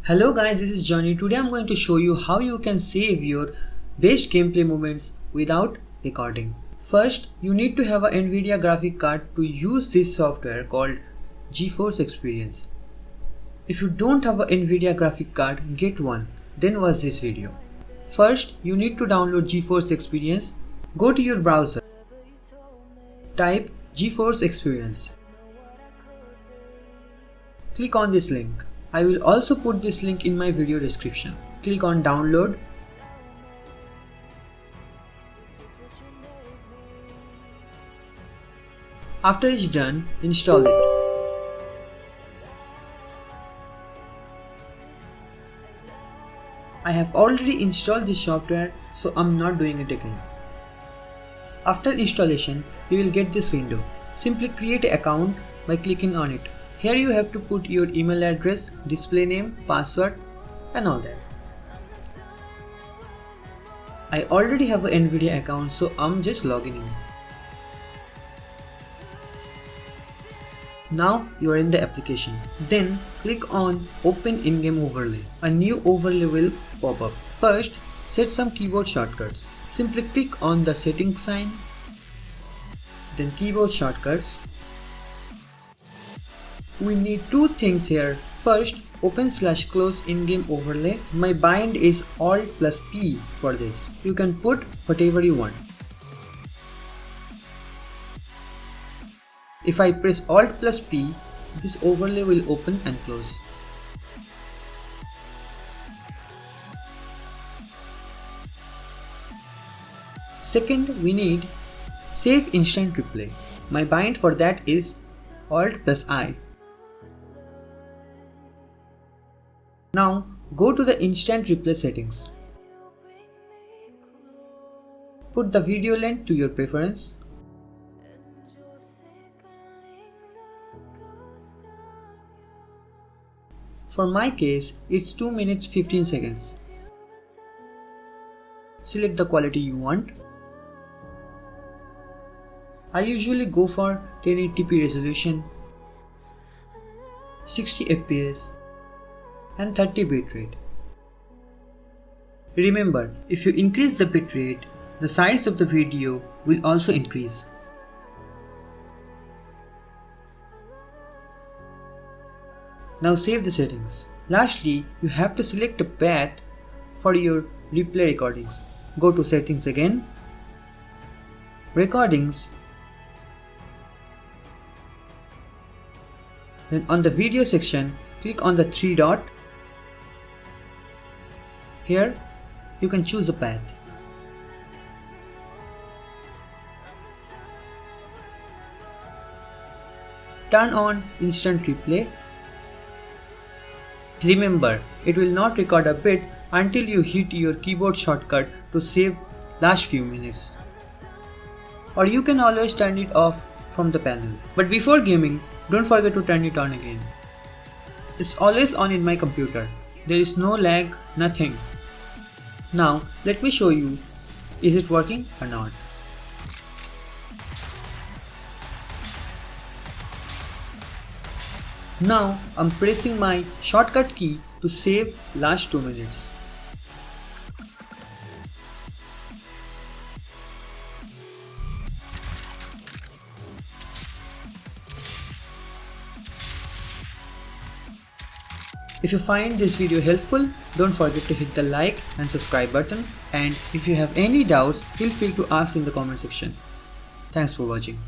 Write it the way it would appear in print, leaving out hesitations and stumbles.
Hello guys, this is Johnny. Today I'm going to show you how you can save your best gameplay moments without recording. First, you need to have a Nvidia graphic card to use this software called GeForce Experience. If you don't have a Nvidia graphic card, get one, then watch this video. First, you need to download GeForce Experience. Go to your browser. Type GeForce Experience. Click on this link. I will also put this link in my video description. Click on download. After it's done, install it. I have already installed this software, so I'm not doing it again. After installation, you will get this window. Simply create an account by clicking on it. Here you have to put your email address, display name, password and all that. I already have an Nvidia account, so I'm just logging in. Now you are in the application. Then click on Open in-game overlay. A new overlay will pop up. First, set some keyboard shortcuts. Simply click on the settings sign, then keyboard shortcuts. We need two things here. First, open/close in-game overlay. My bind is Alt+P for this. You can put whatever you want. If I press Alt+P, this overlay will open and close. Second, we need Save Instant Replay. My bind for that is Alt+I. Now go to the instant replay settings. Put the video length to your preference. For my case, it's 2 minutes 15 seconds. Select the quality you want. I usually go for 1080p resolution, 60 fps and 30 bitrate. Remember, if you increase the bitrate, the size of the video will also increase. Now save the settings. Lastly, you have to select a path for your replay recordings. Go to settings again, recordings, then on the video section, click on the three dot. Here, you can choose a path. Turn on instant replay. Remember, it will not record a bit until you hit your keyboard shortcut to save last few minutes. Or you can always turn it off from the panel. But before gaming, don't forget to turn it on again. It's always on in my computer. There is no lag, nothing. Now let me show you, is it working or not. Now I'm pressing my shortcut key to save last 2 minutes. If you find this video helpful, don't forget to hit the like and subscribe button, and if you have any doubts, feel free to ask in the comment section. Thanks for watching.